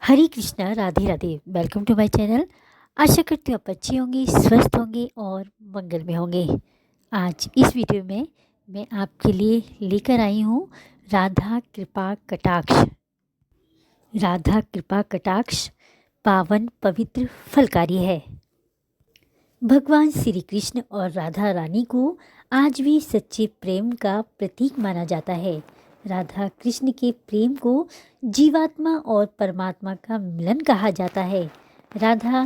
Hare Krishna, Radhe Radhe. Welcome to my channel. आशा करती हूँ आप अच्छे होंगे, स्वस्थ होंगे और मंगल में होंगे। आज इस वीडियो में मैं आपके लिए लेकर आई हूँ राधा कृपा कटाक्ष। राधा कृपा कटाक्ष पावन पवित्र फलकारी है। भगवान श्री कृष्ण और राधा रानी को आज भी सच्चे प्रेम का प्रतीक माना जाता है। राधा कृष्ण के प्रेम को जीवात्मा और परमात्मा का मिलन कहा जाता है। राधा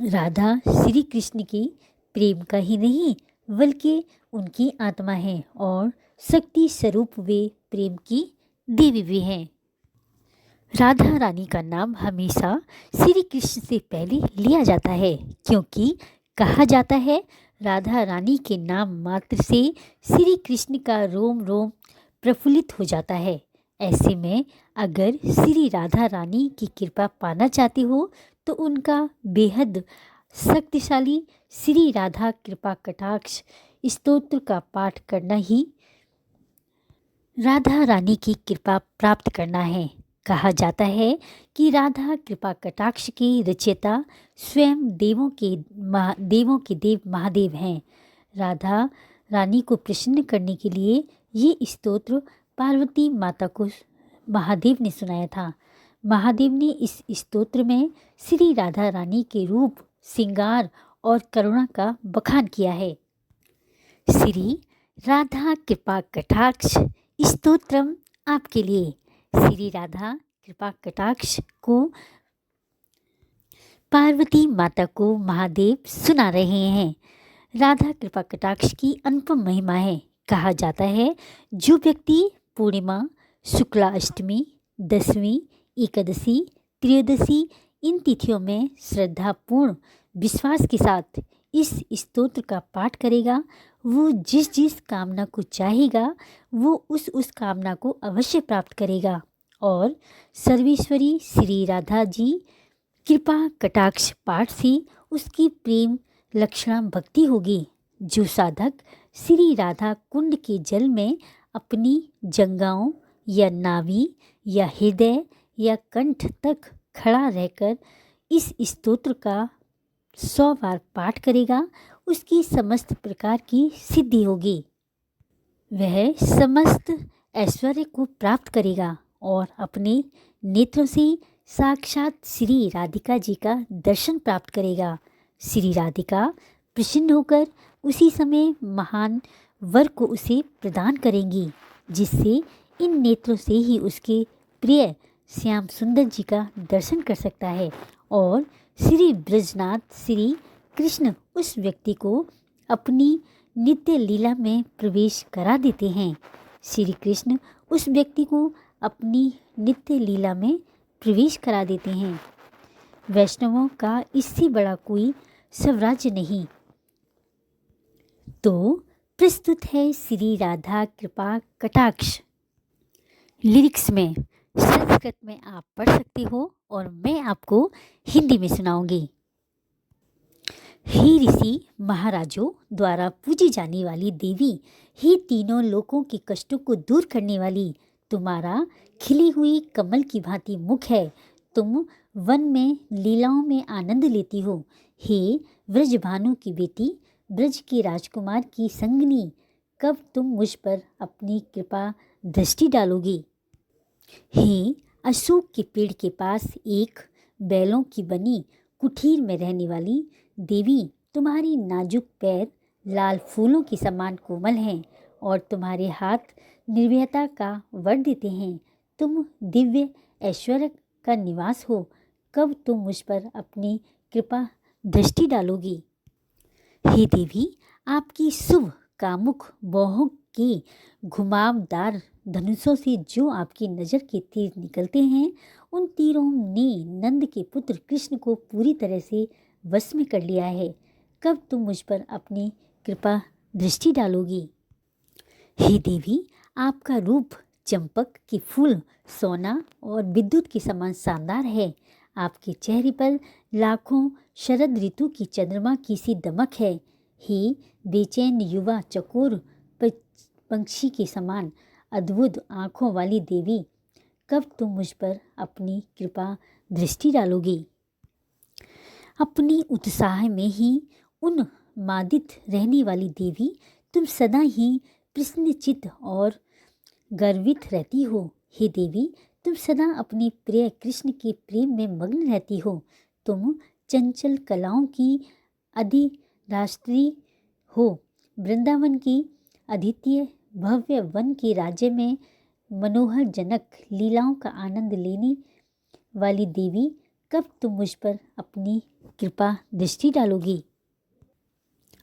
राधा श्री कृष्ण की प्रेम का ही नहीं बल्कि उनकी आत्मा है और शक्ति स्वरूप वे प्रेम की देवी भी हैं। राधा रानी का नाम हमेशा श्री कृष्ण से पहले लिया जाता है, क्योंकि कहा जाता है राधा रानी के नाम मात्र से श्री कृष्ण का रोम रोम प्रफुल्लित हो जाता है। ऐसे में अगर श्री राधा रानी की कृपा पाना चाहते हो तो उनका बेहद शक्तिशाली श्री राधा कृपा कटाक्ष स्तोत्र का पाठ करना ही राधा रानी की कृपा प्राप्त करना है। कहा जाता है कि राधा कृपा कटाक्ष के रचयिता स्वयं देवों के देव महादेव हैं। राधा रानी को प्रसन्न करने के लिए ये स्तोत्र पार्वती माता को महादेव ने सुनाया था। महादेव ने इस स्तोत्र में श्री राधा रानी के रूप, श्रृंगार और करुणा का बखान किया है। श्री राधा कृपा कटाक्ष स्तोत्रम आपके लिए। श्री राधा कृपा कटाक्ष को पार्वती माता को महादेव सुना रहे हैं। राधा कृपा कटाक्ष की अनुपम महिमा है। कहा जाता है जो व्यक्ति पूर्णिमा, शुक्ला अष्टमी, दसवीं, एकादशी, त्रयोदशी इन तिथियों में श्रद्धापूर्ण विश्वास के साथ इस स्तोत्र का पाठ करेगा, वो जिस जिस कामना को चाहेगा वो उस कामना को अवश्य प्राप्त करेगा और सर्वेश्वरी श्री राधा जी कृपा कटाक्ष पाठ से उसकी प्रेम लक्षणा भक्ति होगी। जो साधक श्री राधा कुंड के जल में अपनी जंघाओं या नाभि या हृदय या कंठ तक खड़ा रहकर इस स्तोत्र का 100 बार पाठ करेगा, उसकी समस्त प्रकार की सिद्धि होगी। वह समस्त ऐश्वर्य को प्राप्त करेगा और अपने नेत्रों से साक्षात श्री राधिका जी का दर्शन प्राप्त करेगा। श्री राधिका प्रसन्न होकर उसी समय महान वर को उसे प्रदान करेंगी, जिससे इन नेत्रों से ही उसके प्रिय श्याम सुंदर जी का दर्शन कर सकता है और श्री ब्रजनाथ श्री कृष्ण उस व्यक्ति को अपनी नित्य लीला में प्रवेश करा देते हैं। श्री कृष्ण उस व्यक्ति को अपनी नित्य लीला में प्रवेश करा देते हैं। वैष्णवों का इससे बड़ा कोई स्वराज्य नहीं। तो प्रस्तुत है श्री राधा कृपा कटाक्ष। लिरिक्स में संस्कृत में आप पढ़ सकते हो और मैं आपको हिंदी में सुनाऊंगी। हे ऋषि महाराजों द्वारा पूजी जाने वाली देवी, हे तीनों लोकों के कष्टों को दूर करने वाली, तुम्हारा खिली हुई कमल की भांति मुख है। तुम वन में लीलाओं में आनंद लेती हो। हे व्रजभानु की बेटी, ब्रज के राजकुमार की संगनी, कब तुम मुझ पर अपनी कृपा दृष्टि डालोगी। हे अशोक के पेड़ के पास एक बैलों की बनी कुटीर में रहने वाली देवी, तुम्हारी नाजुक पैर लाल फूलों के समान कोमल हैं और तुम्हारे हाथ निर्भयता का वर देते हैं। तुम दिव्य ऐश्वर्य का निवास हो, कब तुम मुझ पर अपनी कृपा दृष्टि डालोगी। हे देवी, आपकी शुभ कामुक बाहों के घुमावदार धनुषों से जो आपकी नज़र के तीर निकलते हैं, उन तीरों ने नंद के पुत्र कृष्ण को पूरी तरह से वश में कर लिया है। कब तुम मुझ पर अपनी कृपा दृष्टि डालोगी। हे देवी, आपका रूप चंपक के फूल, सोना और विद्युत के समान शानदार है। आपके चेहरे पर लाखों शरद ऋतु की चंद्रमा की सी दमक है। हे बेचैन युवा चकोर पंक्षी के समान अद्भुत आँखों वाली देवी, कब तुम मुझ पर अपनी कृपा दृष्टि डालोगी। अपनी उत्साह में ही उन्मादित रहने वाली देवी, तुम सदा ही प्रसन्नचित्त और गर्वित रहती हो। हे देवी, तुम सदा अपने प्रिय कृष्ण के प्रेम में मग्न रहती हो। तुम चंचल कलाओं की अधिराष्ट्री हो। वृंदावन की अद्वितीय भव्य वन के राज्य में मनोहर जनक लीलाओं का आनंद लेने वाली देवी, कब तुम मुझ पर अपनी कृपा दृष्टि डालोगी।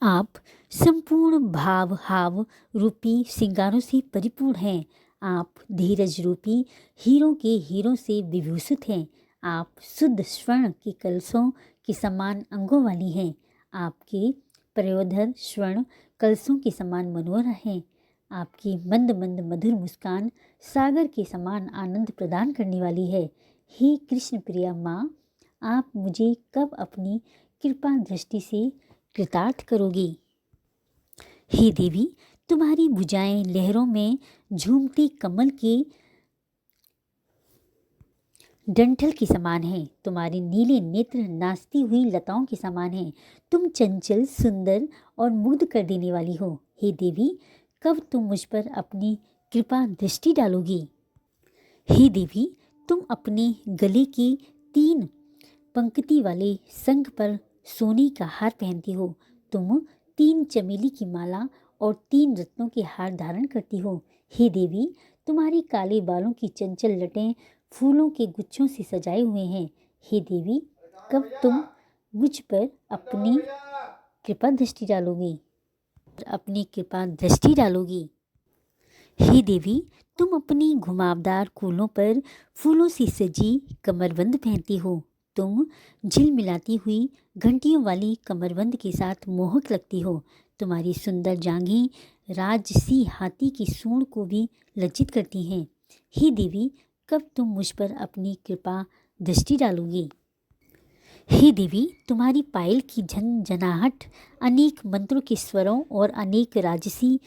आप संपूर्ण भाव हाव रूपी श्रृंगारों से परिपूर्ण हैं। आप धीरज रूपी हीरों के हीरों से विभूषित हैं। आप शुद्ध स्वर्ण के कलशों के समान अंगों वाली हैं। आपके प्रयोधर स्वर्ण कलशों के समान मनोहर हैं। आपकी मंद मंद मधुर मुस्कान सागर के समान आनंद प्रदान करने वाली है। हे कृष्ण प्रिया माँ, आप मुझे कब अपनी कृपा दृष्टि से कृतार्थ करोगी। हे देवी, तुम्हारी भुजाएं लहरों में झूमते कमल के डंठल के समान हैं। तुम्हारे नीले नेत्र नाचती हुई लताओं के समान हैं। तुम चंचल, सुंदर और मुग्ध कर देने वाली हो। हे देवी, कब तुम मुझ पर अपनी कृपा दृष्टि डालोगी। हे देवी, तुम अपने गले के 3 पंक्ति वाले शंख पर सोने का हार पहनती हो। तुम 3 चमेली की माला और 3 रत्नों के हार धारण करती हो। हे देवी, तुम्हारे काले बालों की चंचल लटें फूलों के गुच्छों से सजाए हुए हैं। हे देवी, कब तुम मुझ पर अपनी कृपा दृष्टि डालोगी। हे देवी, तुम अपनी घुमावदार कूलों पर फूलों से सजी कमरबंद पहनती हो। तुम झिलमिलाती हुई घंटियों वाली कमरबंद के साथ मोहक लगती हो। तुम्हारी सुंदर जांघें राजसी हाथी की सूंड को भी लज्जित करती हैं। हे देवी, कब तुम मुझ पर अपनी कृपा दृष्टि डालोगी। हे देवी, तुम्हारी पायल की झनझनाहट अनेक मंत्रों के स्वरों और अनेक राजसी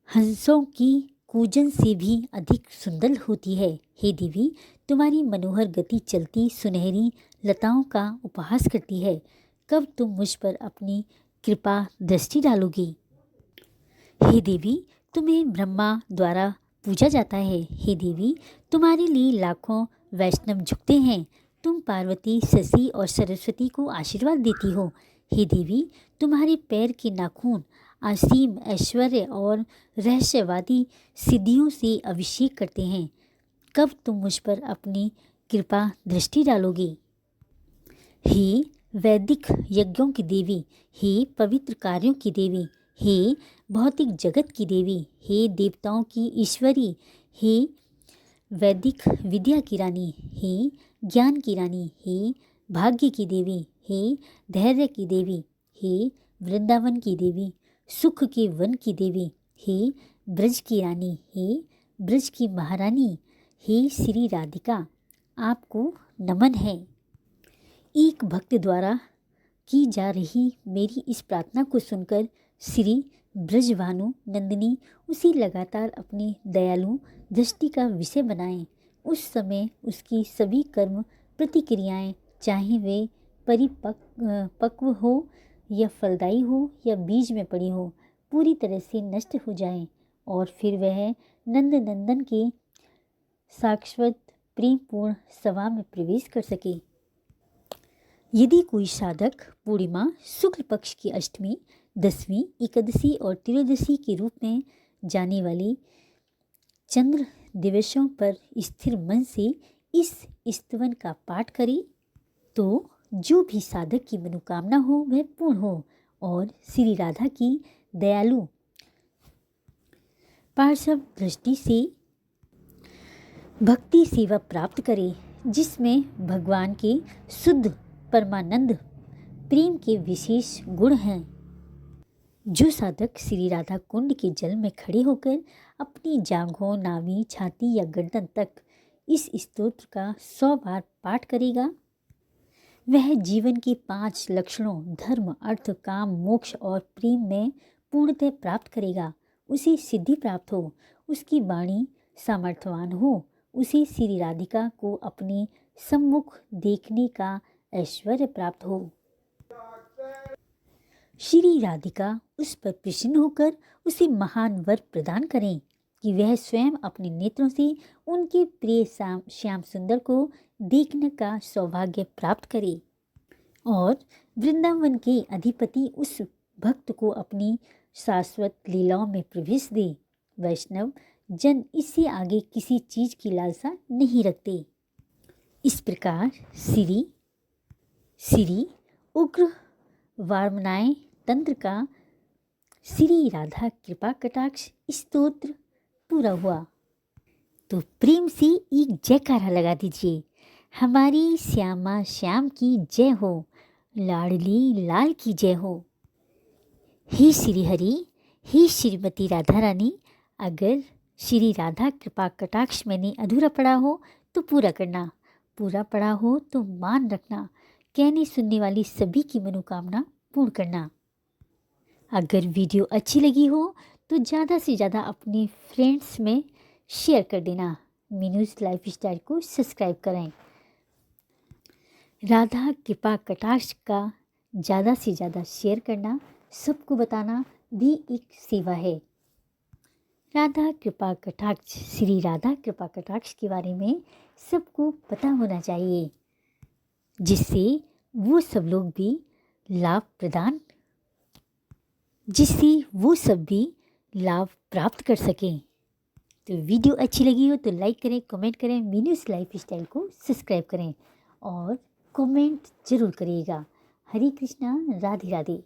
हंसों की कूजन से भी अधिक सुंदर होती है। हे देवी, तुम्हारी मनोहर गति चलती सुनहरी लताओं का उपहास करती है। कब तुम मुझ पर अपनी कृपा दृष्टि डालोगी। हे देवी, तुम्हें ब्रह्मा द्वारा पूजा जाता है। हे देवी, तुम्हारे लिए लाखों वैष्णव झुकते हैं। तुम पार्वती, शशि और सरस्वती को आशीर्वाद देती हो। हे देवी, तुम्हारे पैर के नाखून असीम ऐश्वर्य और रहस्यवादी सिद्धियों से अभिषेक करते हैं। कब तुम मुझ पर अपनी कृपा दृष्टि डालोगी। हे वैदिक यज्ञों की देवी, हे पवित्र कार्यों की देवी, हे भौतिक जगत की देवी, हे देवताओं की ईश्वरी, हे वैदिक विद्या की रानी, हे ज्ञान की रानी, हे भाग्य की देवी, हे धैर्य की देवी, हे वृंदावन की देवी, सुख के वन की देवी, हे ब्रज की रानी, हे ब्रज की महारानी, हे श्री राधिका, आपको नमन है। एक भक्त द्वारा की जा रही मेरी इस प्रार्थना को सुनकर श्री ब्रजभानु नंदिनी उसे लगातार अपनी दयालु दृष्टि का विषय बनाएं। उस समय उसकी सभी कर्म प्रतिक्रियाएं, चाहे वे परिपक्व हो या फलदायी हो या बीज में पड़ी हो, पूरी तरह से नष्ट हो जाएं और फिर वह नंद नंदन के शाश्वत प्रेमपूर्ण सभा में प्रवेश कर सके। यदि कोई साधक पूर्णिमा, शुक्ल पक्ष की अष्टमी, 10वीं, एकादशी और त्रयोदशी के रूप में जाने वाली चंद्र दिवसों पर स्थिर मन से इस स्तवन का पाठ करे तो जो भी साधक की मनोकामना हो वह पूर्ण हो और श्री राधा की दयालु पार्श्व दृष्टि से भक्ति सेवा प्राप्त करे, जिसमें भगवान के शुद्ध परमानंद प्रेम के विशेष गुण हैं। जो साधक श्री राधा कुंड के जल में खड़े होकर अपनी जांघों, नाभि, छाती या गर्दन तक इस स्तोत्र का 100 बार पाठ करेगा, वह जीवन के 5 लक्षणों धर्म, अर्थ, काम, मोक्ष और प्रेम में पूर्णतः प्राप्त करेगा। उसे सिद्धि प्राप्त हो, उसकी वाणी सामर्थ्यवान हो उसे श्री राधिका को अपने सम्मुख देखने का ऐश्वर्य प्राप्त हो। श्री राधिका उस पर प्रसन्न होकर उसे महान वर प्रदान करें कि वह स्वयं अपने नेत्रों से उनके प्रिय श्याम सुंदर को देखने का सौभाग्य प्राप्त करे और वृंदावन के अधिपति उस भक्त को अपनी शाश्वत लीलाओं में प्रवेश दे। वैष्णव जन इससे आगे किसी चीज की लालसा नहीं रखते। इस प्रकार श्री उग्र वार्मनाय तंत्र का श्री राधा कृपा कटाक्ष स्तोत्र पूरा हुआ। तो प्रेम से एक जयकारा लगा दीजिए। हमारी श्यामा श्याम की जय हो, लाडली लाल की जय हो। हे श्री हरि, हे श्रीमती राधा रानी, अगर श्री राधा कृपा कटाक्ष मैंने अधूरा पढ़ा हो तो पूरा करना, पूरा पढ़ा हो तो मान रखना, कहने सुनने वाली सभी की मनोकामना पूर्ण करना। अगर वीडियो अच्छी लगी हो तो ज़्यादा से ज़्यादा अपने फ्रेंड्स में शेयर कर देना। मीनूज़ लाइफ स्टाइल को सब्सक्राइब करें। राधा कृपा कटाक्ष का ज़्यादा से ज़्यादा शेयर करना, सबको बताना भी एक सेवा है। राधा कृपा कटाक्ष, श्री राधा कृपा कटाक्ष के बारे में सबको पता होना चाहिए, जिससे वो सब लोग भी लाभ प्राप्त कर सकें। तो वीडियो अच्छी लगी हो तो लाइक करें, कमेंट करें, मीनूज़ लाइफ स्टाइल को सब्सक्राइब करें और कमेंट जरूर करिएगा। हरे कृष्णा, राधे राधे।